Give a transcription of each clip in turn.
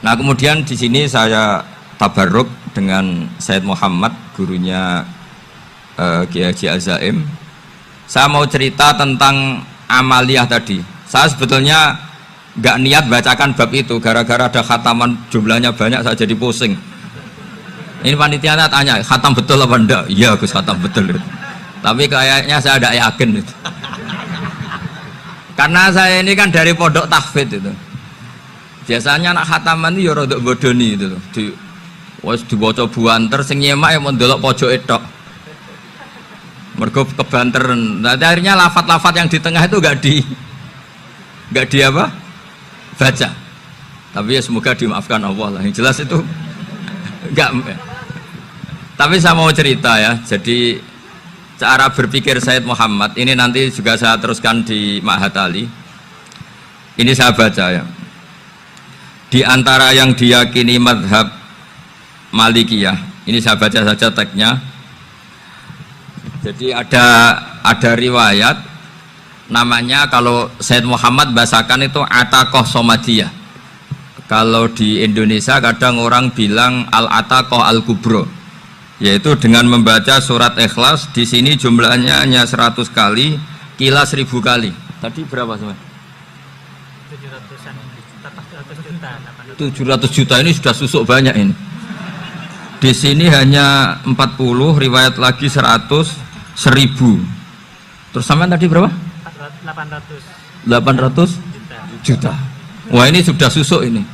Nah kemudian di sini saya tabarruk dengan Said Muhammad, gurunya Kiai Haji Azaim. Saya mau cerita tentang amaliyah tadi. Saya sebetulnya nggak niat bacakan bab itu, gara-gara ada khataman jumlahnya banyak saya jadi pusing. Ini panitianya tanya, khatam betul apa enggak? Iya Gus, khatam betul. Tapi kayaknya saya tidak yakin itu. Karena saya ini kan dari pondok tahfidz itu. Biasanya anak khataman itu ya rodok bodoni itu. Dibaca buanter sing nyemak ya mau ndelok pojoke tok. Mergo kebanteren. Nah, akhirnya lafat-lafat yang di tengah itu enggak di apa? Baca. Tapi ya semoga dimaafkan Allah lah. Yang jelas itu enggak. Tapi saya mau cerita ya. Jadi cara berpikir Said Muhammad ini nanti juga saya teruskan di Ma'had Ali. Ini saya baca ya. Di antara yang diyakini madhab Malikiyah, ini saya baca saja teksnya. Jadi ada riwayat namanya, kalau Said Muhammad bahasakan itu Ataqoh Somadiyah. Kalau di Indonesia kadang orang bilang Al-Ataqoh Al-Kubro, yaitu dengan membaca surat Ikhlas. Di sini jumlahnya hanya 100 kali, Kila 1000 kali. Tadi berapa semua? 700 juta ini sudah susuk banyak ini. Di sini hanya 40, riwayat lagi 100, 1000. Terus sampean tadi berapa? 800 juta. Wah ini sudah susuk ini.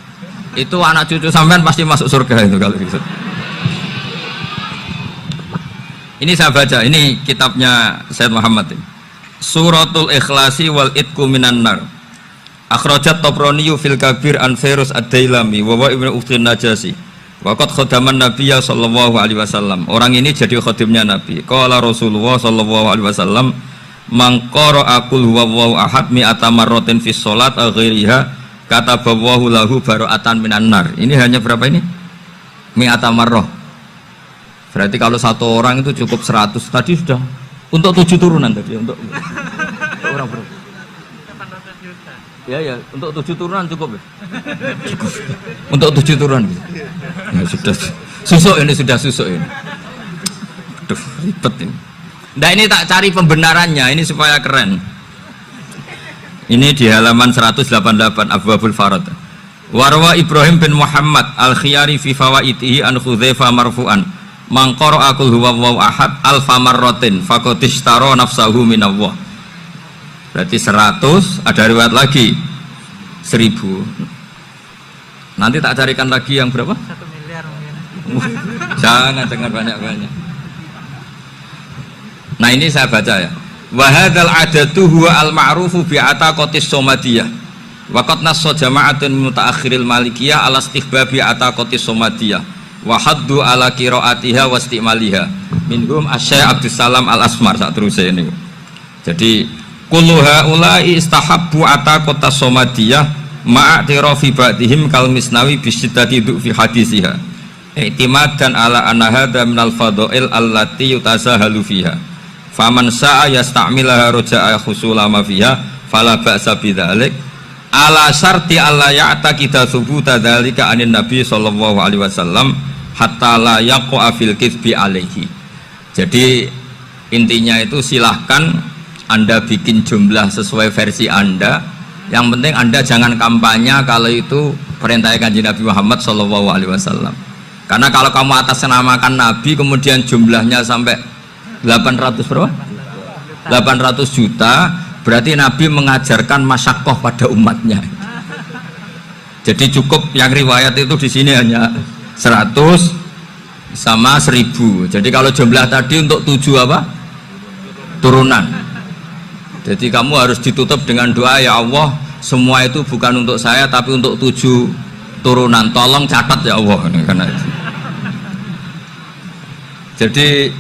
Itu anak cucu sampean pasti masuk surga itu kalau gitu. Ini saya baca, ini kitabnya Said Muhammad ini. Suratul Ikhlasi wal Itqu minan nar. Akhrajat Tabrani fil Kabir an Fairuz ad-Dailami wa wa ibnu Ukhtin Najasi. Waqad khadaman Nabiyya sallallahu alaihi wasallam. Orang ini jadi khadimnya Nabi. Qala Rasulullah sallallahu alaihi wasallam, "Man qara'a qul huwallahu ahad mi'ata marratin fi shalat ghairiha kataballahu lahu bara'atan minan nar." Ini hanya berapa ini? Mi'ata marrah. Berarti kalau satu orang itu cukup 100. Tadi sudah untuk 7 turunan tadi, untuk orang berapa? Ya, untuk 7 turunan cukup ya? Cukup. Untuk 7 turunan ya, sudah susuk ini, sudah susuk ini. Aduh, ribet ini. Nah ini tak cari pembenarannya, ini supaya keren. Ini di halaman 188 Abwabul Farad. Warwa Ibrahim bin Muhammad al-Khiyari fi fawaitihi an Khudzaifah marfu'an. Man qara'a qul huwallahu ahad alfa marratin faqad ishtara nafsahu minallah. Berarti 100, ada riwayat lagi 1000. Nanti tak carikan lagi yang berapa? 1 miliar mungkin. Jangan dengar banyak-banyak. Nah ini saya baca ya. Wa hadzal adatu huwa al-ma'rufu bi ataqatis somadiyah. Wa qad nassa jama'atun mutaakhiril malikiyah ala istihbabi ataqatis somadiyah. Wa haddu ala qiraatiha wa istimaliha. Minhum Asy-Syaikh Abdus Salam Al-Asmar sak terusé ini. Jadi kullu haula'i istahabbu ataqatas somadiyah ma'atirafi ba'dihim kal misnawi bisyidati fi hadisiha. I'timadan ala anna hadza minal fadha'il allati yutasahalu fiha. Faman sa'a yasta'milaha raja'a khusula ma fiha fala ba'sa bidzalik ala syarti alla ya'taqida thubuta dzalika anin nabi sallallahu alaihi wasallam hatta la yaqa fil kitsbi alaihi. Jadi intinya itu silahkan Anda bikin jumlah sesuai versi Anda. Yang penting Anda jangan kampanye kalau itu perintah Kanjeng Nabi Muhammad sallallahu alaihi wasallam. Karena kalau kamu atasnamakan Nabi kemudian jumlahnya sampai 800 berapa? 800 juta, berarti Nabi mengajarkan masyaqqah pada umatnya. Jadi cukup yang riwayat itu di sini hanya 100 sama 1000. Jadi kalau jumlah tadi untuk 7 apa? Turunan. Jadi kamu harus ditutup dengan doa, ya Allah, semua itu bukan untuk saya tapi untuk 7 turunan. Tolong catat ya Allah. Karena itu. Jadi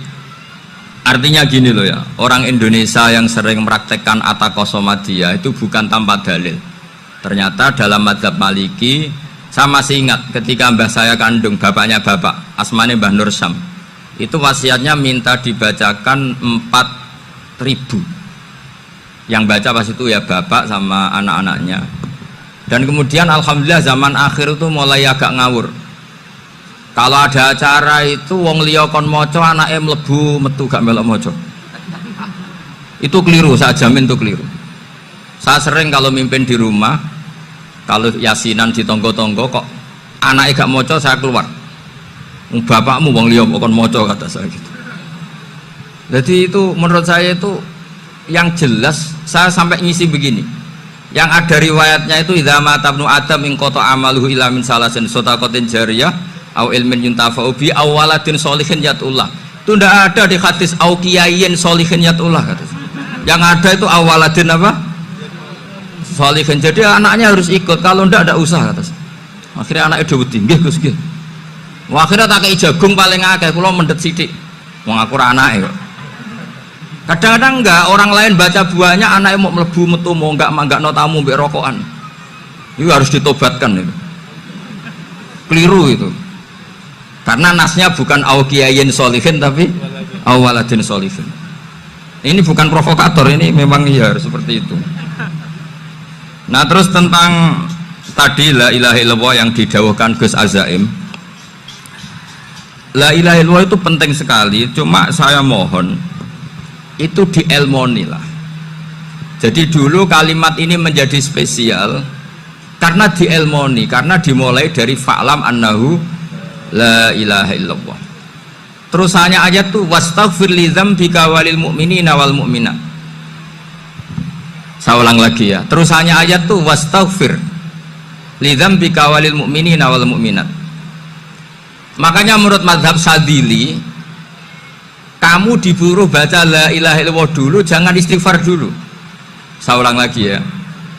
artinya gini loh ya, orang Indonesia yang sering mempraktekkan ataqoh somadiyah itu bukan tanpa dalil. Ternyata dalam madzhab Maliki, saya masih ingat ketika mbah saya kandung, bapaknya bapak, asmane Mbah Nur Syam, itu wasiatnya minta dibacakan 4000. Yang baca pas itu ya bapak sama anak-anaknya. Dan kemudian alhamdulillah zaman akhir itu mulai agak ngawur. Kalau ada acara itu wong liya kon maca anake mlebu metu gak melok maca. Itu keliru, saya jamin itu keliru. Saya sering kalau mimpin di rumah, kalau yasinan di tonggo-tonggo kok anaknya gak maca, saya keluar. Bapakmu wong liya kon maca kata saya gitu. Jadi itu menurut saya itu yang jelas. Saya sampai ngisi begini. Yang ada riwayatnya itu idza mata ibnu adam min qata amaluhu ila min salasin shadaqatin jariyah au ilmin yuntafa'u bi aw waladin sholihin yatullah. Itu tidak ada di hadis au kiyayin sholihin yatullah kata. Yang ada itu awaladin apa? Sholihin. Jadi anaknya harus ikut, kalau tidak ada usaha kata. Akhirnya anaknya dawuh nggih Gus nggih. Akhirnya tak kei jagung paling akeh, kula mendet sithik. Wong aku ora anake kok. Kadang-kadang enggak, orang lain baca buahnya anaknya mau melebu metu mau enggak no tamu mbek rokokan. Itu harus ditobatkan itu. Keliru itu. Karena nasnya bukan auqiyayin sholihin tapi awaladin sholihin. Ini bukan provokator, ini memang ya harus seperti itu. Nah, terus tentang tadi la ilaha illallah yang didawuhkan Gus Azaim. La ilaha illallah itu penting sekali, cuma saya mohon itu dielmoni lah. Jadi dulu kalimat ini menjadi spesial karena dielmoni, karena dimulai dari fa'lam annahu la ilaha illallah. Terusannya ayat tuh wastaghfir li dzambika walil mu'minina wal mu'minat. Saya ulang lagi ya. Terusannya ayat tuh wastaghfir li dzambika walil mu'minina wal mu'minat. Makanya menurut mazhab Sadili, kamu diburu baca la ilaha illallah dulu, jangan istighfar dulu. Saya ulang lagi ya.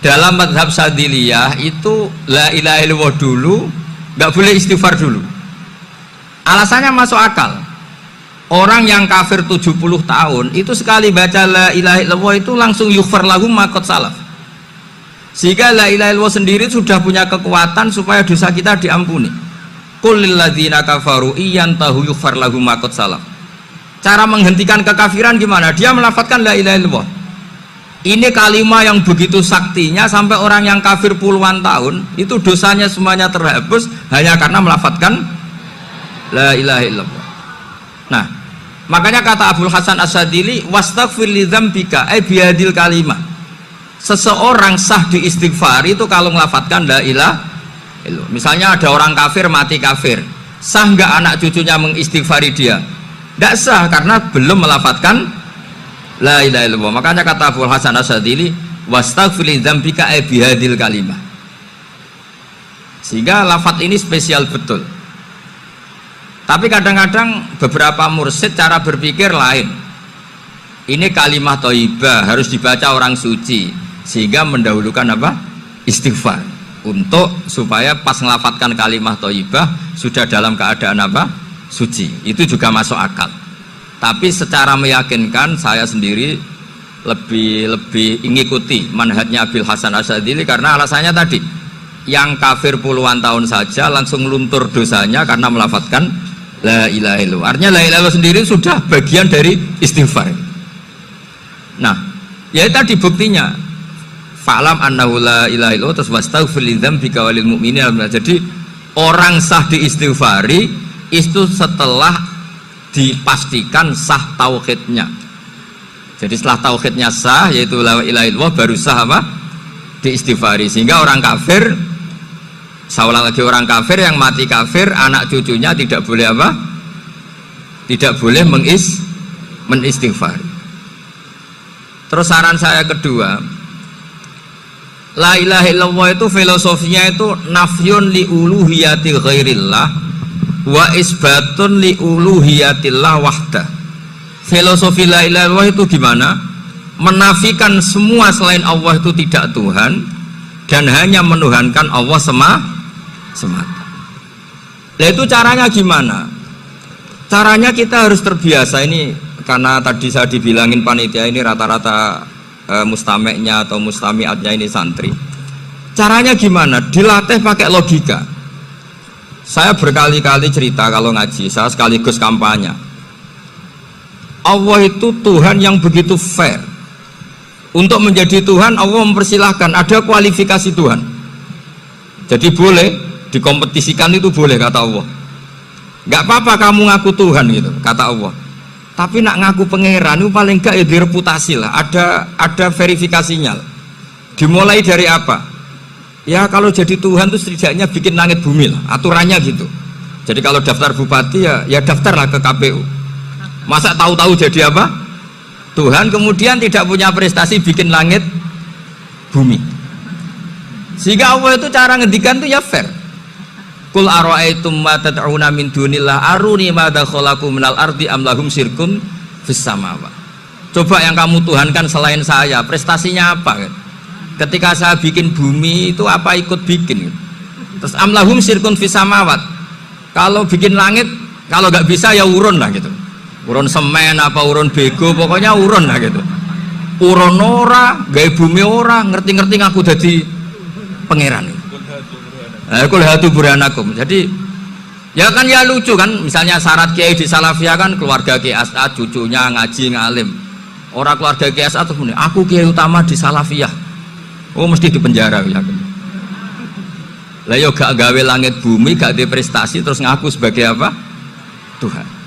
Dalam mazhab Sadiliyah itu la ilaha illallah dulu, nggak boleh istighfar dulu. Alasannya masuk akal. Orang yang kafir 70 tahun itu sekali baca la ilaha illallah itu langsung yughfar lahum ma qad salaf. Sehingga la ilaha illallah sendiri sudah punya kekuatan supaya dosa kita diampuni. Qul lil ladzina kafaru iyantahu yughfar lahum ma qad salaf. Cara menghentikan kekafiran gimana? Dia melafadzkan la ilaha illallah. Ini kalimat yang begitu saktinya sampai orang yang kafir puluhan tahun itu dosanya semuanya terhapus hanya karena melafadzkan la ilaha illallah. Nah, makanya kata Abdul Hasan As-Sadili wastaghfir li dzambika ay bihadil kalimah. Seseorang sah diistighfar itu kalau melafadzkan la ilaha illallah. Misalnya ada orang kafir mati kafir, sah nggak anak cucunya mengistighfari dia? Tidak sah karena belum melafadzkan la ilaha illallah. Makanya kata Abdul Hasan As-Sadili wastaghfir li dzambika ay bihadil kalimah. Sehingga lafadz ini spesial betul. Tapi kadang-kadang beberapa mursyid cara berpikir lain. Ini kalimat thayyibah harus dibaca orang suci, sehingga mendahulukan apa? Istighfar. Untuk supaya pas ngelafatkan kalimat thayyibah sudah dalam keadaan apa? Suci. Itu juga masuk akal. Tapi secara meyakinkan saya sendiri lebih mengikuti manhajnya Abil Hasan As-Sadili karena alasannya tadi, yang kafir puluhan tahun saja langsung luntur dosanya karena melafadzkan la ilaha illallah. Artinya la ilaha illallah sendiri sudah bagian dari istighfar. Nah, ya tadi buktinya fa'lam annahu la ilaha illallah terus wastaghfir li dzambika walil mu'minina. Jadi orang sah diistighfari itu setelah dipastikan sah tauhidnya. Jadi setelah tauhidnya sah yaitu la ilaha illallah baru sah apa? Diistighfari. Sehingga orang kafir, saya ulang lagi, orang kafir yang mati kafir anak cucunya tidak boleh apa? Tidak boleh menistighfar. Terus saran saya kedua, la ilaha illallah itu filosofinya itu nafyun li uluhiyati ghairillah wa isbatun li uluhiyatillah wahda. Filosofi la ilaha illallah itu gimana? Menafikan semua selain Allah itu tidak Tuhan dan hanya menuhankan Allah semata. Nah itu caranya gimana? Caranya kita harus terbiasa ini, karena tadi saya dibilangin panitia ini rata-rata mustameknya atau mustamiatnya ini santri. Caranya gimana? Dilatih pakai logika. Saya berkali-kali cerita kalau ngaji, saya sekaligus kampanye. Allah itu Tuhan yang begitu fair. Untuk menjadi Tuhan Allah mempersilahkan, ada kualifikasi Tuhan. Jadi boleh dikompetisikan, itu boleh kata Allah. Nggak apa-apa kamu ngaku Tuhan gitu kata Allah. Tapi nak ngaku pangeran itu paling enggak ya direputasi lah. Ada verifikasinya. Dimulai dari apa? Ya kalau jadi Tuhan itu setidaknya bikin langit bumi lah. Aturannya gitu. Jadi kalau daftar bupati ya daftarlah ke KPU. Masa tahu-tahu jadi apa? Tuhan kemudian tidak punya prestasi bikin langit bumi. Sehingga Allah itu cara ngendikan itu ya fair. Qul ara'aitum ma tad'una min dunillah aruni madza khalaqu minal ardi am lahum syirkun fis samawati. Coba yang kamu tuhankan selain saya, prestasinya apa? Ketika saya bikin bumi itu apa ikut bikin? Terus am lahum syirkun fis samawati. Kalau bikin langit, kalau nggak bisa ya urun lah gitu. Urun semen apa urun bego, pokoknya urun lah gitu. Urun ora, gawe bumi ora, ngerti-ngerti ngaku dadi pangeran. Kul hatu burhanakum. Jadi ya kan ya lucu kan, misalnya syarat kiai di Salafiyah kan keluarga Kiai As'ad, cucunya ngaji ngalim. Orang keluarga Kiai As'ad tuh aku kiai utama di Salafiyah. Oh mesti di penjara ya. Lah yo gak gawe langit bumi, gak ada prestasi terus ngaku sebagai apa? Tuhan.